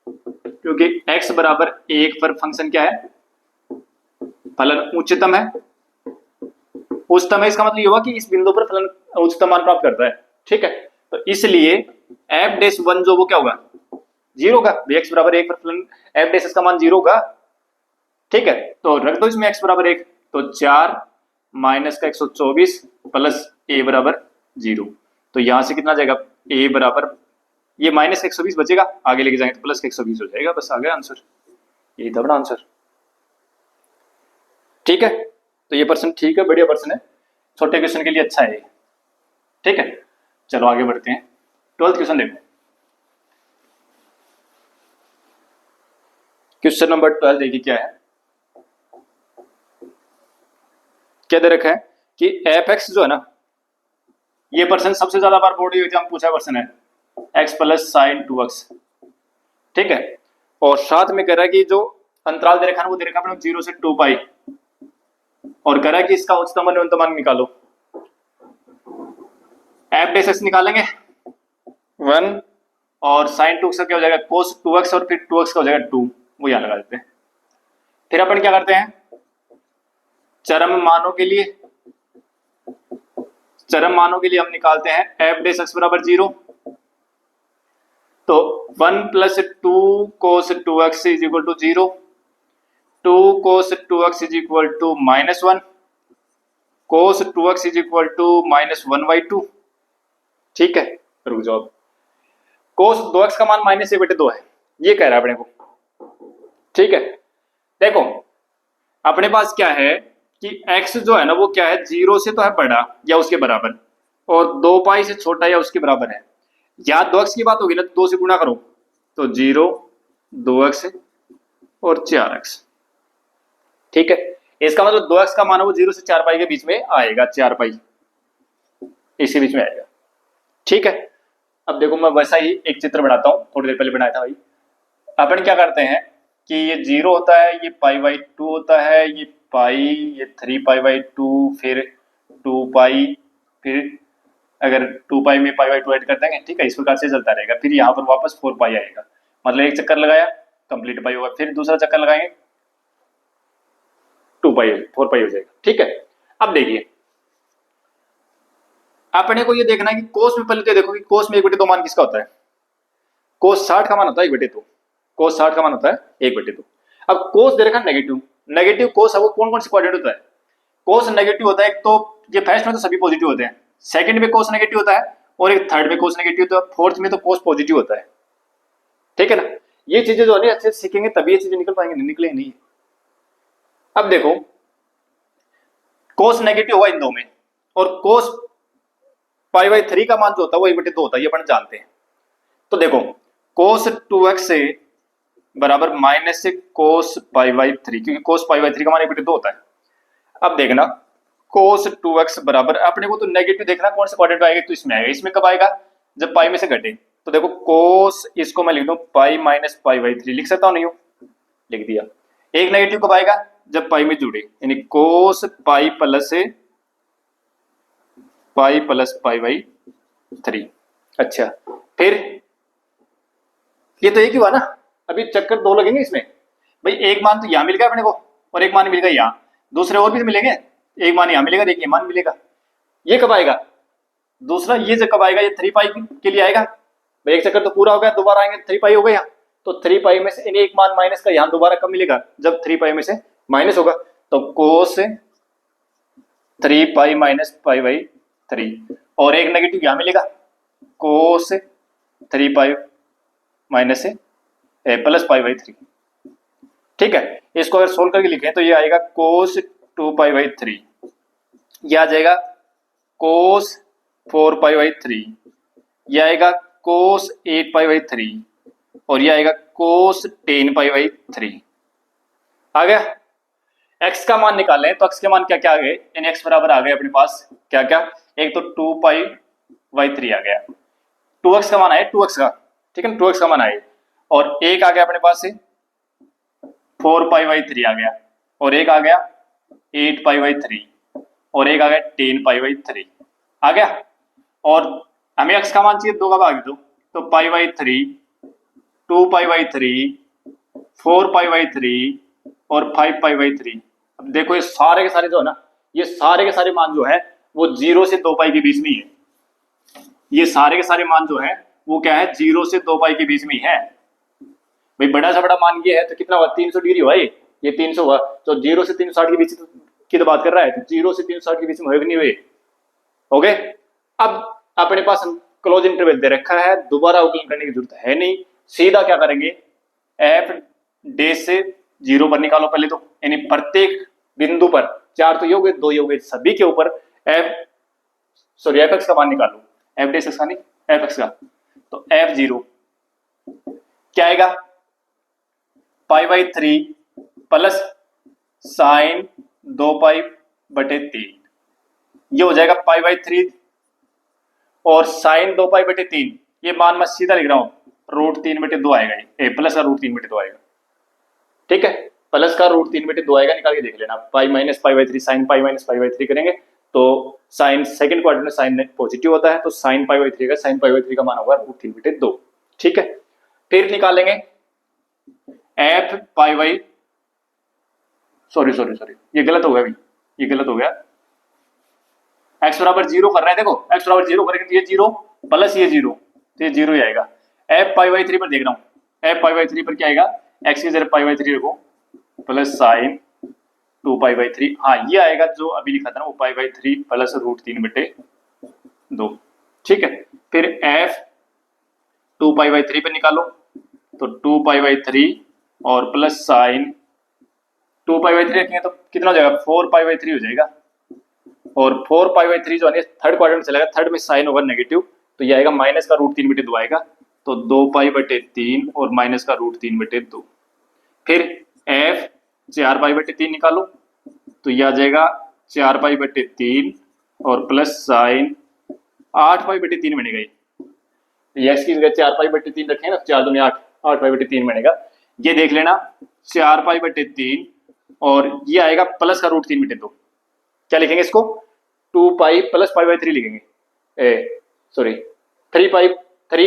क्योंकि x बराबर 1 पर फंक्शन क्या है, फलन उच्चतम है, उच्चतम है, इसका मतलब ये हुआ कि इस बिंदु पर फलन उच्चतम मान प्राप्त करता है, ठीक है। तो इसलिए एफ डैश 1 जो वो क्या होगा, 0 होगा। x बराबर 1 पर फलन एफ डैश का मान 0 होगा, ठीक है। तो रख दो इसमें x बराबर 1, तो 4 माइनस का 124 प्लस a बराबर 0, तो यहां से कितना जाएगा, a बराबर ये माइनस 120 बचेगा, आगे लेके जाएंगे तो प्लस 120 हो जाएगा, बस आ गया आंसर, यही था अपना आंसर, ठीक है। तो ये प्रश्न ठीक है, बढ़िया प्रश्न है, छोटे क्वेश्चन के लिए अच्छा है, ठीक है। चलो आगे बढ़ते हैं, 12th क्वेश्चन देखो, क्वेश्चन नंबर 12 देखिए क्या है, क्या दे रखा है कि एफ एक्स जो है ना, ये प्रश्न सबसे ज्यादा बार बोर्ड एग्जाम पूछा प्रश्न है, x प्लस साइन 2x, ठीक है। और साथ में कह रहा है कि जो अंतराल दे रखा है वो दे रखा है 0 से 2 पाई, और कह रहा है कि इसका उच्चतम और न्यूनतम मान निकालो। एफ डैश एक्स निकालेंगे 1 और साइन 2x का क्या हो जाएगा, कोस 2x, और फिर 2x का हो जाएगा 2, वो यहां लगा देते हैं। फिर अपन क्या करते हैं, चरम मानों के लिए हम निकालते हैं एफ डैश एक्स बराबर 0, तो 1 plus 2 cos 2x is equal to 0, 2 cos 2x is equal to -1, cos 2x is equal to -1/2, ठीक है। रुक जाओ, कोस 2x का मान -1/2 है, ये कह रहा है अपने को, ठीक है। देखो अपने पास क्या है कि x जो है ना वो क्या है, 0 से तो है बड़ा या उसके बराबर, और 2 पाई से छोटा या उसके बराबर है। या 2x की बात होगी ना, तो 2 से गुणा करो, तो 0, 2x और 4x, ठीक है। इसका मतलब 2x का मान वो 0 से 4 पाई के बीच में आएगा, 4 पाई इसी बीच में आएगा, ठीक है। अब देखो मैं वैसा ही एक चित्र बनाता हूं, थोड़ी देर पहले बनाया था भाई। अपन क्या करते हैं कि ये 0 होता है, ये π/2 होता है, ये पाई, ये 3π/2, फिर 2 पाई, फिर अगर 2 पाई में π/2 ऐड कर देंगे, ठीक है, इस प्रकार से चलता रहेगा। फिर यहाँ पर वापस 4 पाई आएगा, मतलब एक चक्कर लगाया कंप्लीट पाई होगा, फिर दूसरा चक्कर लगाएंगे 2 पाई 4 पाई हो जाएगा, ठीक है। अब देखिए अपने को ये देखना है कि कोस में, पहले तो देखो कि कोस में 1/2 मान किसका होता है, कोस 60 का मान होता है 1/2, कोस 60 का मान होता है 1/2। अब कोस दे रखा नेगेटिव, नेगेटिव कोस है वो कौन कौन से क्वाड्रेंट होता है, कोस नेगेटिव होता है, एक तो ये फर्स्ट में तो सभी पॉजिटिव होते हैं, सेकंड में कोस नेगेटिव होता है, और एक थर्ड में कोस नेगेटिव होता है, फोर्थ में तो कोस पॉजिटिव होता है, ठीक है ना। ये चीजें जो है अच्छे से सीखेंगे तभी ये चीजें निकल पाएंगे, नहीं निकले नहीं। अब देखो कोस नेगेटिव हुआ इन दो में, और कोस π/3 का मान जो होता है वो 1/2 होता है, ये अपन जानते हैं। तो देखो कोस 2x से बराबर माइनस से कोस π/3, क्योंकि कोस π/3 का मान 1/2 होता है। अब देखना कोस 2x बराबर, अपने को तो नेगेटिव देखना कौन से क्वाड्रेंट में आएगा, तो इसमें आएगा। इसमें कब आएगा, जब पाई में से घटे। तो देखो कोस, इसको मैं लिख दूं पाई माइनस π/3, लिख सकता हूं नहीं हूं, लिख दिया। एक नेगेटिव कब आएगा, जब पाई में जुड़े, यानी कोस पाई प्लस π/3। अच्छा फिर ये तो एक ही हुआ ना, अभी चक्कर 2 लगेंगे इसमें। भाई एक मान तो यहां मिल गया अपने को, और एक मान मिल गया यहां, दूसरे और भी तो मिलेंगे, एक मान यहां मिलेगा, एक ये मान मिलेगा। ये कब आएगा, दूसरा ये जब कब आएगा, ये 3 पाई के लिए आएगा। भाई एक चक्कर तो पूरा हो गया, दोबारा आएंगे 3 पाई हो गया यहाँ, तो 3 पाई में से एक मान माइनस का यहाँ दोबारा कब मिलेगा, जब 3 पाई में से माइनस होगा। तो कोस 3 पाई माइनस π/3, और एक नेगेटिव यहाँ मिलेगा, कोस 3 pi minus plus pi by 3। ठीक है, इसको अगर सोल्व करके लिखें तो ये आएगा कोस 2 पाई बाई 3, ये आ जाएगा कोस 4 पाई बाई 3, ये आएगा कोस 8 पाई बाई 3 और ये आएगा कोस 10 पाई बाई 3। आ गया। x का मान निकालें तो x के मान क्या क्या आ गए, यानी x बराबर आ गए अपने पास क्या क्या, एक तो 2 पाई बाई 3 आ गया, 2x का मान आया 2x का, ठीक है ना, 2x का मान आया, और एक आ गया अपने पास से 4 पाई बाई 3 आ गया, और एक आ गया 8 पाई बाई 3 और एक आ गया 10 पाई बाई 3 आ गया। और हमें x का मान चाहिए 2 का भाग दो, तो pi by 3, 2 pi by 3, 4 pi by 3 और 5 पाई बाई 3। अब देखो ये सारे के सारे जो है ना, ये सारे के सारे मान जो है वो 0 से 2 पाई के बीच में ही है। ये सारे के सारे मान जो है वो क्या है, 0 से 2 पाई के बीच में ही है। भाई बड़ा से बड़ा मान ये है तो कितना हुआ, 300 डिग्री हुआ, ये 300 हुआ, तो 0 से 360 के बीच की तो बात कर रहा है, तो 0 से 360 के बीच में होएगा नहीं हुए, हो गए। अब अपने पास क्लोज इंटरवल दे रखा है, दोबारा अवकलन करने की जरूरत है नहीं, सीधा क्या करेंगे, एफ डे से 0 पर निकालो पहले तो, यानी प्रत्येक बिंदु पर, 4 तो ये हो गए, 2 ये हो गए, सभी के ऊपर एफ एक्स का मान निकालो, एफ डे एक्स का नहीं, एफ एक्स का, तो F0 क्या आएगा, पाई बाई 3 प्लस साइन 2 पाई/3, ये हो जाएगा पाई बाई 3 और साइन 2 पाई/3, ये मान मैं सीधा लिख रहा हूं, √3/2 आएगा, ये प्लस का √3/2 आएगा, ठीक है, प्लस का √3/2 आएगा, निकाल के देख लेना। Pi minus pi, sine pi minus pi करेंगे तो साइन सेकंड क्वाड्रेंट में साइन पॉजिटिव होता है, तो साइन पाई/3 का साइन पाई/3 का मान होगा √3/2, ठीक है। फिर निकालेंगे एफ पाई बाई, सॉरी ये गलत हो गया भाई, ये गलत हो गया, x बराबर 0 कर रहे हैं, देखो x बराबर 0 करेंगे तो ये 0 प्लस ये 0, तो ये 0 ही आएगा। एफ पाई/3 पर देख रहा हूं, एफ पाई/3 पर क्या आएगा, x की जगह पाई/3 रखो प्लस साइन 2 पाई/3, हाँ ये आएगा जो अभी लिखा था ना, वो पाई/3 प्लस √3/2, ठीक है। फिर f 2 पाई/3 पर निकालो, तो 2 पाई/3 और प्लस साइन 2 पाई/3 रखेंगे तो कितना हो जाएगा, 4 पाई/3 हो जाएगा, और 4 पाई/3 जो है थर्ड क्वाड्रेंट में चलेगा, थर्ड में साइन होगा नेगेटिव, तो ये आएगा माइनस का √3/2 आएगा, तो 2 पाई/3 और माइनस का √3/2। फिर f 4 पाई/3 निकालो, तो ये आ जाएगा 4 पाई/3 और प्लस साइन 8 पाई/3 बनेगा, ये x की जगह 4 पाई/3 रखें ना, 4 दूनी 8, 8 पाई/3 बनेगा, ये देख लेना 4 पाई/3 और ये आएगा प्लस का √3/2, क्या लिखेंगे इसको, 2 पाई प्लस पाई/3 लिखेंगे, सॉरी 3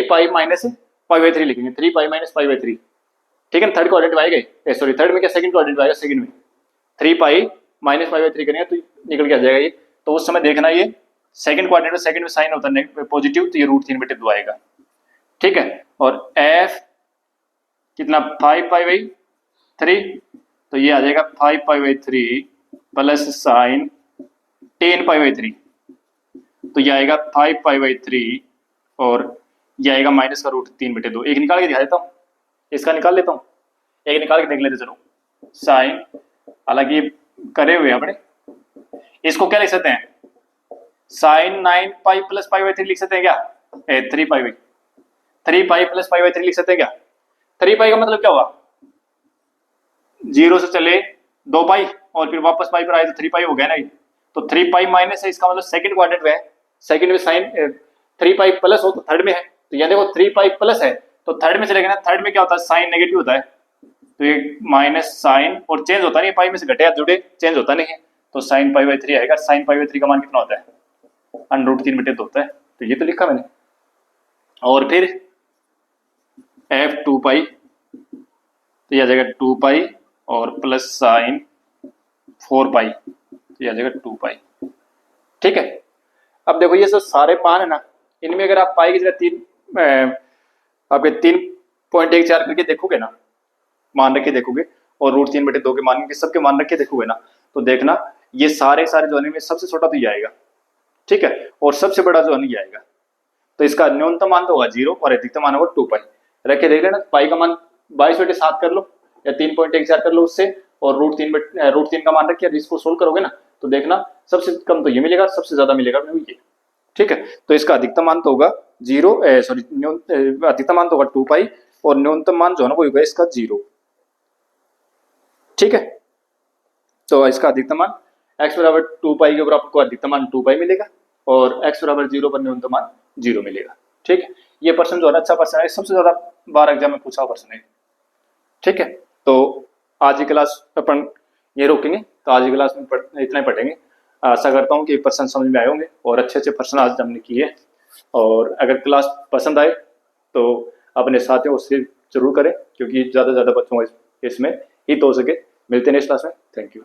पाई माइनस पाई/3 लिखेंगे, 3 पाई माइनस पाई/3, ठीक है, थर्ड क्वाड्रेंट में आएगा, सॉरी थर्ड में क्या, सेकंड क्वाड्रेंट में आएगा, सेकंड में 3 पाई माइनस पाई/3 करेंगे तो निकल के आ जाएगा ये, तो उस समय देखना ये सेकंड क्वाड्रेंट में, सेकंड में साइन होता है पॉजिटिव, तो ये √3/2 आएगा, ठीक है। और f कितना 5 पाई/3, तो ये आ जाएगा 5 पाई/3 प्लस साइन 10 पाई/3, तो ये आएगा 5 पाई/3 और ये आएगा माइनस का √3/2। एक निकाल के दिखा देता हूँ, इसका निकाल लेता हूँ, एक निकाल के देख लेते चलो, साइन, हालांकि ये करे हुए अपने, इसको क्या लिख सकते हैं, साइन 9 पाई प्लस पाई/3 लिख सकते हैं क्या, 3 पाई प्लस पाई/3 लिख सकते हैं क्या, 3 पाई का मतलब क्या हुआ, 0 से चले 2 पाई और फिर वापस पाई पर आए तो 3 पाई हो गया ना, तो 3 पाई माइनस है, इसका मतलब सेकंड क्वाड्रेंट में है, सेकंड में साइन 3 पाई प्लस हो तो थर्ड में है, तो यहाँ देखो 3 पाई प्लस है तो थर्ड में चलेगा ना, थर्ड में क्या होता है, साइन नेगेटिव होता है, तो ये माइनस साइन और चेंज होता नहीं, पाई में से घटे या जुड़े चेंज होता नहीं है, तो साइन पाई/3 आएगा, साइन पाई/3 का मान कितना होता है, √3/2 होता है, तो ये तो लिखा मैंने। और फिर f 2 पाई, तो ये आ जाएगा 2 पाई और प्लस साइन 4 पाई, तो ये आ जाएगा 2 पाई, ठीक है। अब देखो ये सब सारे मान है ना, इनमें अगर आप पाई की जगह आपके 3.14 करके देखोगे ना, मान रखे देखोगे, और √3/2 के मान के सबके मान रखे देखोगे ना, तो देखना ये सारे जो है सबसे छोटा तो ये आएगा, ठीक है, और सबसे बड़ा जो है ये आएगा, तो इसका न्यूनतम मान तो होगा 0 और अधिकतम मान होगा 2 पाई। रख के देख लेना, पाई का मान 22/7 कर लो या 3.14 कर लो उससे, और रूट 3 का मान रखिए। इसको सोल्व करोगे ना तो देखना सबसे कम तो ये मिलेगा, सबसे ज्यादा मिलेगा ये। ठीक है, तो इसका अधिकतम मान तो होगा 0, सॉरी अधिकतम मान तो होगा 2 पाई और न्यूनतम मान जो है ना वो होगा इसका 0। ठीक है, तो इसका अधिकतम मान x बराबर 2 पाई के ऊपर आपको अधिकतम मान 2 पाई मिलेगा और x बराबर 0 पर न्यूनतम मान 0 मिलेगा। ठीक है, ये पर्सन जो है अच्छा पर्सन है, सबसे ज्यादा बार एग्जाम में पूछा हुआ पर्सन है। ठीक है, तो आज की क्लास अपन ये रोकेंगे, तो आज की क्लास में इतना ही पढ़ेंगे। आशा करता हूँ कि पर्सन समझ में आए होंगे और अच्छे अच्छे पर्सन आज हमने किए। और अगर क्लास पसंद आए तो अपने साथियों को शेयर जरूर करें, क्योंकि ज़्यादा से ज़्यादा बच्चों को इसमें हित हो सके। मिलते हैं नेक्स्ट क्लास में। Thank you.